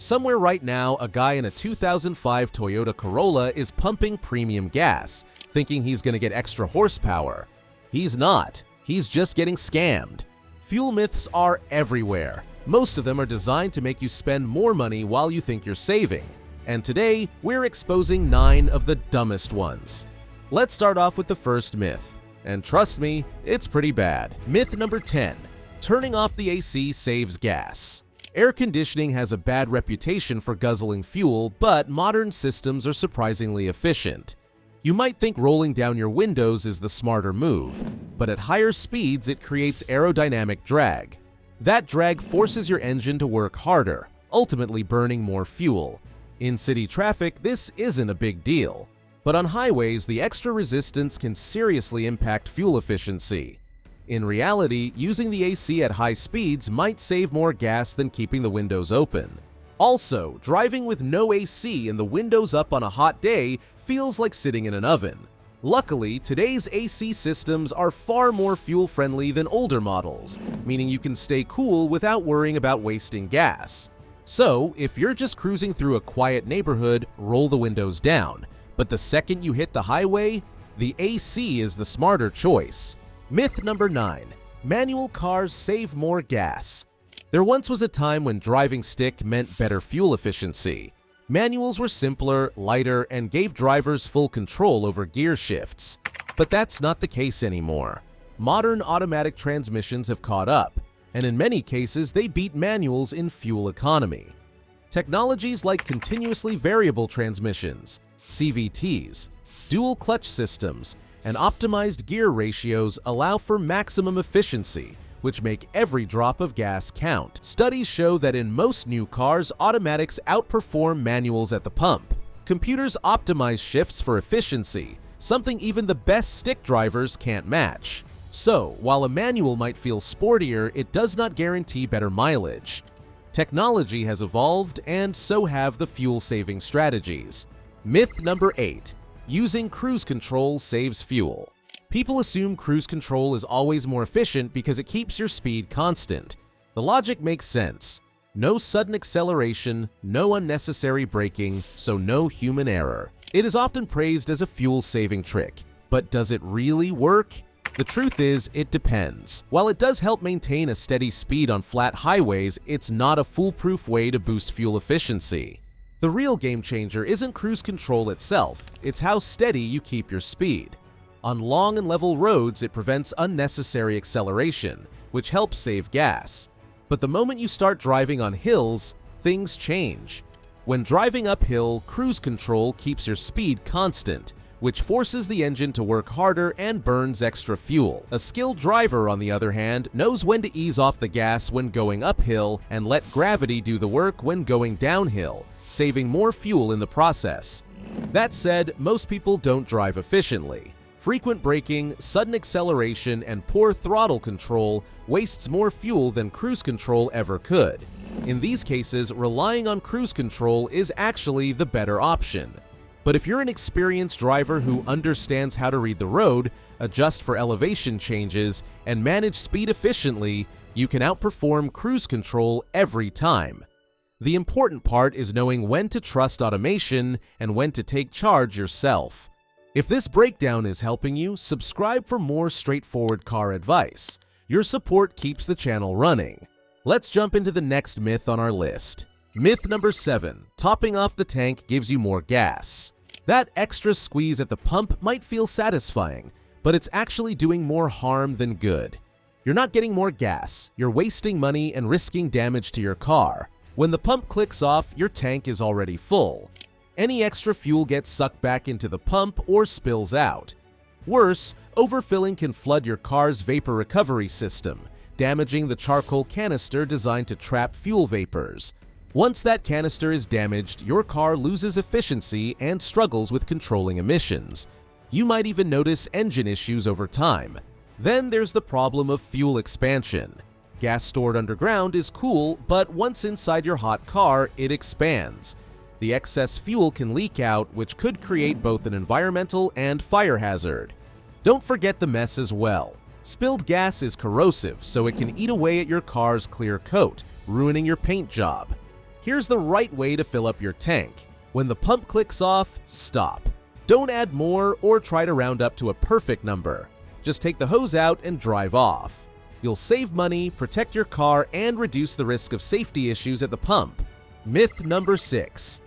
Somewhere right now, a guy in a 2005 Toyota Corolla is pumping premium gas, thinking he's gonna get extra horsepower. He's not. He's just getting scammed. Fuel myths are everywhere. Most of them are designed to make you spend more money while you think you're saving. And today, we're exposing 9 of the dumbest ones. Let's start off with the first myth. And trust me, it's pretty bad. Myth number 10. Turning off the AC saves gas. Air conditioning has a bad reputation for guzzling fuel, but modern systems are surprisingly efficient. You might think rolling down your windows is the smarter move, but at higher speeds it creates aerodynamic drag. That drag forces your engine to work harder, ultimately burning more fuel. In city traffic, this isn't a big deal, but on highways, the extra resistance can seriously impact fuel efficiency. In reality, using the AC at high speeds might save more gas than keeping the windows open. Also, driving with no AC and the windows up on a hot day feels like sitting in an oven. Luckily, today's AC systems are far more fuel-friendly than older models, meaning you can stay cool without worrying about wasting gas. So, if you're just cruising through a quiet neighborhood, roll the windows down. But the second you hit the highway, the AC is the smarter choice. Myth number 9. Manual cars save more gas. There once was a time when driving stick meant better fuel efficiency. Manuals were simpler, lighter, and gave drivers full control over gear shifts. But that's not the case anymore. Modern automatic transmissions have caught up, and in many cases they beat manuals in fuel economy. Technologies like continuously variable transmissions, CVTs, dual clutch systems, and optimized gear ratios allow for maximum efficiency, which make every drop of gas count. Studies show that in most new cars, automatics outperform manuals at the pump. Computers optimize shifts for efficiency, something even the best stick drivers can't match. So, while a manual might feel sportier, it does not guarantee better mileage. Technology has evolved, and so have the fuel-saving strategies. Myth number 8. Using cruise control saves fuel. People assume cruise control is always more efficient because it keeps your speed constant. The logic makes sense. No sudden acceleration, no unnecessary braking, so no human error. It is often praised as a fuel-saving trick, but does it really work? The truth is, it depends. While it does help maintain a steady speed on flat highways, it's not a foolproof way to boost fuel efficiency. The real game changer isn't cruise control itself, it's how steady you keep your speed. On long and level roads, it prevents unnecessary acceleration, which helps save gas. But the moment you start driving on hills, things change. When driving uphill, cruise control keeps your speed constant, which forces the engine to work harder and burns extra fuel. A skilled driver, on the other hand, knows when to ease off the gas when going uphill and let gravity do the work when going downhill, saving more fuel in the process. That said, most people don't drive efficiently. Frequent braking, sudden acceleration, and poor throttle control wastes more fuel than cruise control ever could. In these cases, relying on cruise control is actually the better option. But if you're an experienced driver who understands how to read the road, adjust for elevation changes, and manage speed efficiently, you can outperform cruise control every time. The important part is knowing when to trust automation and when to take charge yourself. If this breakdown is helping you, subscribe for more straightforward car advice. Your support keeps the channel running. Let's jump into the next myth on our list. Myth number 7. Topping off the tank gives you more gas. That extra squeeze at the pump might feel satisfying, but it's actually doing more harm than good. You're not getting more gas, you're wasting money and risking damage to your car. When the pump clicks off, your tank is already full. Any extra fuel gets sucked back into the pump or spills out. Worse, overfilling can flood your car's vapor recovery system, damaging the charcoal canister designed to trap fuel vapors. Once that canister is damaged, your car loses efficiency and struggles with controlling emissions. You might even notice engine issues over time. Then there's the problem of fuel expansion. Gas stored underground is cool, but once inside your hot car, it expands. The excess fuel can leak out, which could create both an environmental and fire hazard. Don't forget the mess as well. Spilled gas is corrosive, so it can eat away at your car's clear coat, ruining your paint job. Here's the right way to fill up your tank. When the pump clicks off, stop. Don't add more or try to round up to a perfect number. Just take the hose out and drive off. You'll save money, protect your car, and reduce the risk of safety issues at the pump. Myth number 6.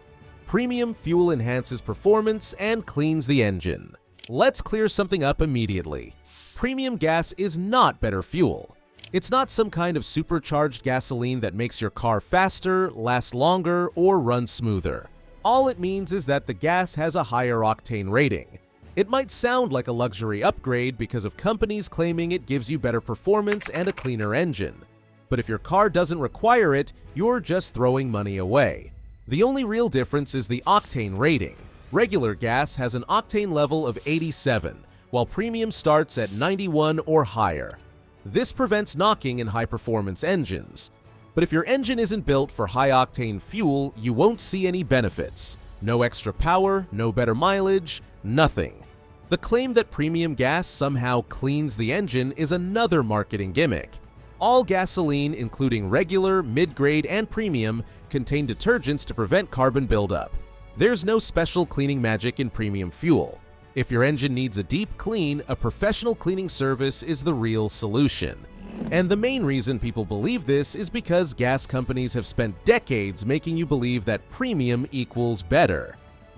Premium fuel enhances performance and cleans the engine. Let's clear something up immediately. Premium gas is not better fuel. It's not some kind of supercharged gasoline that makes your car faster, last longer, or run smoother. All it means is that the gas has a higher octane rating. It might sound like a luxury upgrade because of companies claiming it gives you better performance and a cleaner engine. But if your car doesn't require it, you're just throwing money away. The only real difference is the octane rating. Regular gas has an octane level of 87, while premium starts at 91 or higher. This prevents knocking in high-performance engines. But if your engine isn't built for high-octane fuel, you won't see any benefits. No extra power, no better mileage, nothing. The claim that premium gas somehow cleans the engine is another marketing gimmick. All gasoline, including regular, mid-grade, and premium, contain detergents to prevent carbon buildup. There's no special cleaning magic in premium fuel. If your engine needs a deep clean, a professional cleaning service is the real solution. And the main reason people believe this is because gas companies have spent decades making you believe that premium equals better.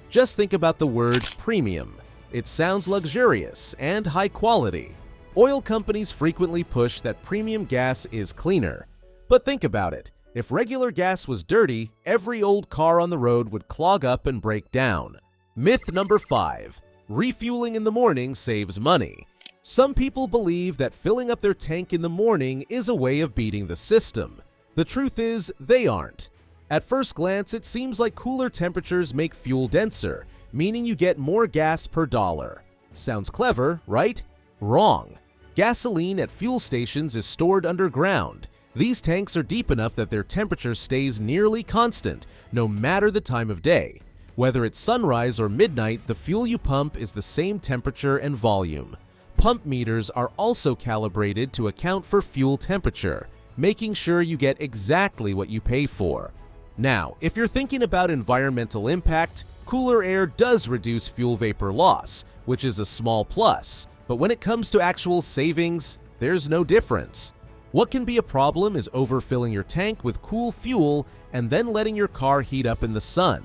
Just think about the word premium. It sounds luxurious and high quality. Oil companies frequently push that premium gas is cleaner. But think about it. If regular gas was dirty, every old car on the road would clog up and break down. Myth number 5. Refueling in the morning saves money. Some people believe that filling up their tank in the morning is a way of beating the system. The truth is, they aren't. At first glance, it seems like cooler temperatures make fuel denser, meaning you get more gas per dollar. Sounds clever, right? Wrong. Gasoline at fuel stations is stored underground. These tanks are deep enough that their temperature stays nearly constant, no matter the time of day. Whether it's sunrise or midnight, the fuel you pump is the same temperature and volume. Pump meters are also calibrated to account for fuel temperature, making sure you get exactly what you pay for. Now, if you're thinking about environmental impact, cooler air does reduce fuel vapor loss, which is a small plus. But when it comes to actual savings, there's no difference. What can be a problem is overfilling your tank with cool fuel and then letting your car heat up in the sun.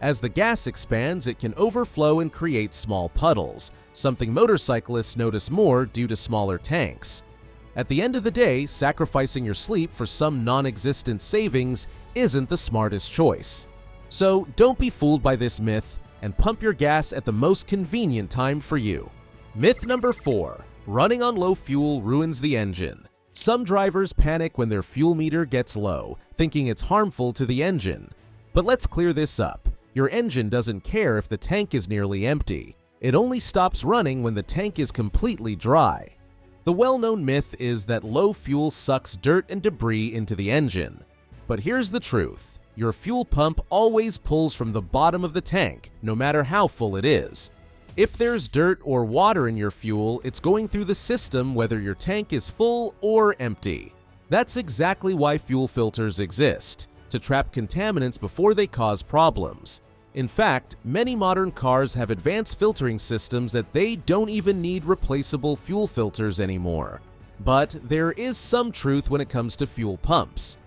As the gas expands, it can overflow and create small puddles, something motorcyclists notice more due to smaller tanks. At the end of the day, sacrificing your sleep for some non-existent savings isn't the smartest choice. So don't be fooled by this myth and pump your gas at the most convenient time for you. Myth number 4. Running on low fuel ruins the engine. Some drivers panic when their fuel meter gets low, thinking it's harmful to the engine. But let's clear this up. Your engine doesn't care if the tank is nearly empty. It only stops running when the tank is completely dry. The well-known myth is that low fuel sucks dirt and debris into the engine. But here's the truth. Your fuel pump always pulls from the bottom of the tank, no matter how full it is. If there's dirt or water in your fuel, it's going through the system whether your tank is full or empty. That's exactly why fuel filters exist, to trap contaminants before they cause problems. In fact, many modern cars have advanced filtering systems that they don't even need replaceable fuel filters anymore. But there is some truth when it comes to fuel pumps.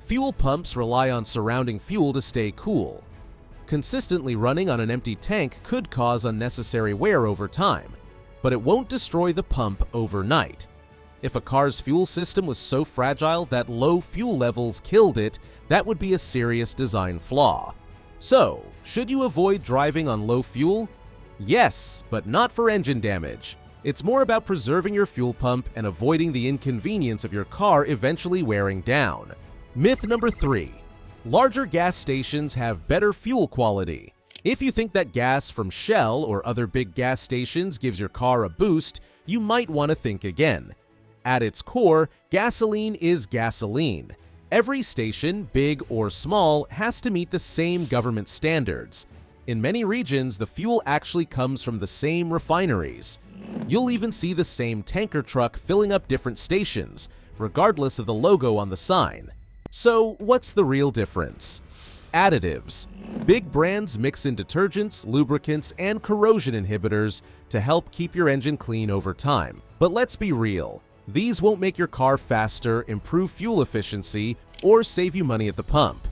Fuel pumps rely on surrounding fuel to stay cool. Consistently running on an empty tank could cause unnecessary wear over time, but it won't destroy the pump overnight. If a car's fuel system was so fragile that low fuel levels killed it, that would be a serious design flaw. So, should you avoid driving on low fuel? Yes, but not for engine damage. It's more about preserving your fuel pump and avoiding the inconvenience of your car eventually wearing down. Myth number 3. Larger gas stations have better fuel quality. If you think that gas from Shell or other big gas stations gives your car a boost, you might want to think again. At its core, gasoline is gasoline. Every station, big or small, has to meet the same government standards. In many regions, the fuel actually comes from the same refineries. You'll even see the same tanker truck filling up different stations, regardless of the logo on the sign. So, what's the real difference? Additives. Big brands mix in detergents, lubricants, and corrosion inhibitors to help keep your engine clean over time. But let's be real, these won't make your car faster, improve fuel efficiency, or save you money at the pump.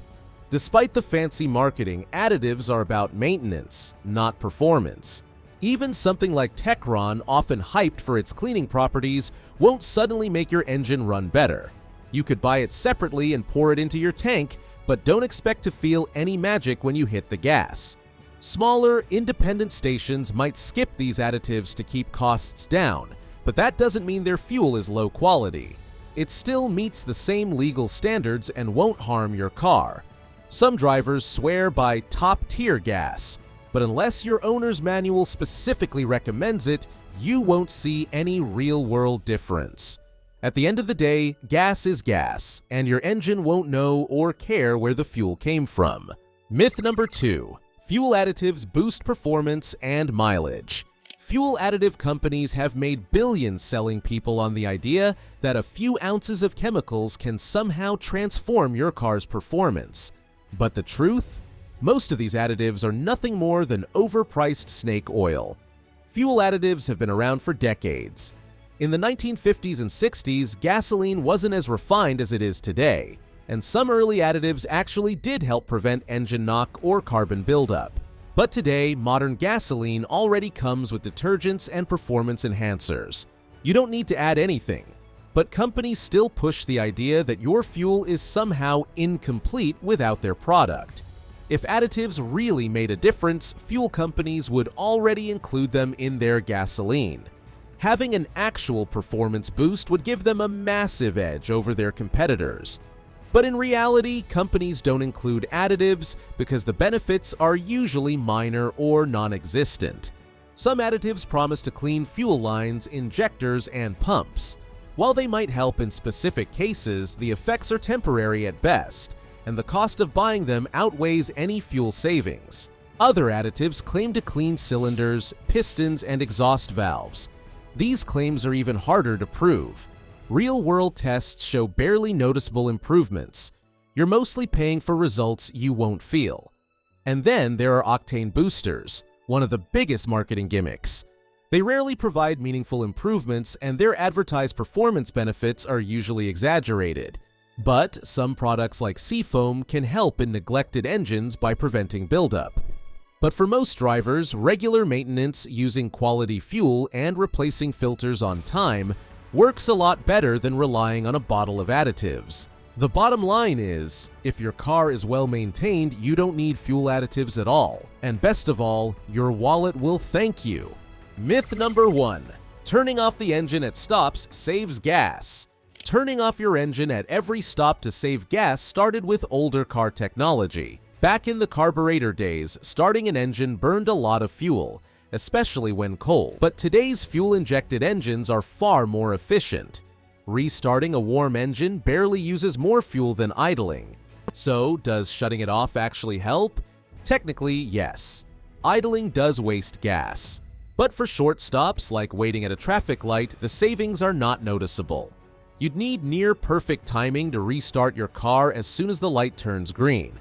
Despite the fancy marketing, additives are about maintenance, not performance. Even something like Techron, often hyped for its cleaning properties, won't suddenly make your engine run better. You could buy it separately and pour it into your tank, but don't expect to feel any magic when you hit the gas. Smaller, independent stations might skip these additives to keep costs down, but that doesn't mean their fuel is low quality. It still meets the same legal standards and won't harm your car. Some drivers swear by top-tier gas, but unless your owner's manual specifically recommends it, you won't see any real-world difference. At the end of the day, gas is gas, and your engine won't know or care where the fuel came from. Myth number 2. Fuel additives boost performance and mileage. Fuel additive companies have made billions selling people on the idea that a few ounces of chemicals can somehow transform your car's performance. But the truth? Most of these additives are nothing more than overpriced snake oil. Fuel additives have been around for decades. In the 1950s and 60s, gasoline wasn't as refined as it is today, and some early additives actually did help prevent engine knock or carbon buildup. But today, modern gasoline already comes with detergents and performance enhancers. You don't need to add anything, but companies still push the idea that your fuel is somehow incomplete without their product. If additives really made a difference, fuel companies would already include them in their gasoline. Having an actual performance boost would give them a massive edge over their competitors. But in reality, companies don't include additives because the benefits are usually minor or non-existent. Some additives promise to clean fuel lines, injectors, and pumps. While they might help in specific cases, the effects are temporary at best, and the cost of buying them outweighs any fuel savings. Other additives claim to clean cylinders, pistons, and exhaust valves. These claims are even harder to prove. Real-world tests show barely noticeable improvements. You're mostly paying for results you won't feel. And then there are octane boosters, one of the biggest marketing gimmicks. They rarely provide meaningful improvements, and their advertised performance benefits are usually exaggerated. But some products like Seafoam can help in neglected engines by preventing buildup. But for most drivers, regular maintenance using quality fuel and replacing filters on time works a lot better than relying on a bottle of additives. The bottom line is, if your car is well maintained, you don't need fuel additives at all. And best of all, your wallet will thank you. Myth number 1. Turning off the engine at stops saves gas. Turning off your engine at every stop to save gas started with older car technology. Back in the carburetor days, starting an engine burned a lot of fuel, especially when cold. But today's fuel-injected engines are far more efficient. Restarting a warm engine barely uses more fuel than idling. So, does shutting it off actually help? Technically, yes. Idling does waste gas. But for short stops, like waiting at a traffic light, the savings are not noticeable. You'd need near-perfect timing to restart your car as soon as the light turns green.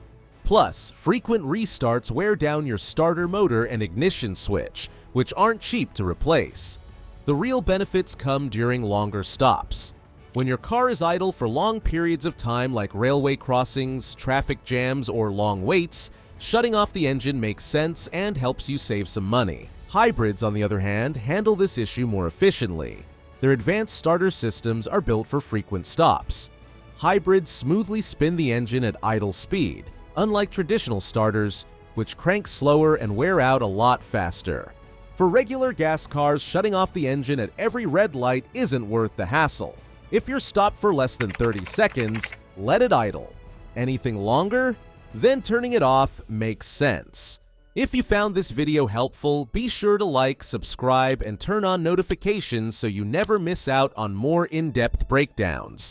Plus, frequent restarts wear down your starter motor and ignition switch, which aren't cheap to replace. The real benefits come during longer stops. When your car is idle for long periods of time like railway crossings, traffic jams, or long waits, shutting off the engine makes sense and helps you save some money. Hybrids, on the other hand, handle this issue more efficiently. Their advanced starter systems are built for frequent stops. Hybrids smoothly spin the engine at idle speed, unlike traditional starters, which crank slower and wear out a lot faster. For regular gas cars, shutting off the engine at every red light isn't worth the hassle. If you're stopped for less than 30 seconds, let it idle. Anything longer? Then turning it off makes sense. If you found this video helpful, be sure to like, subscribe, and turn on notifications so you never miss out on more in-depth breakdowns.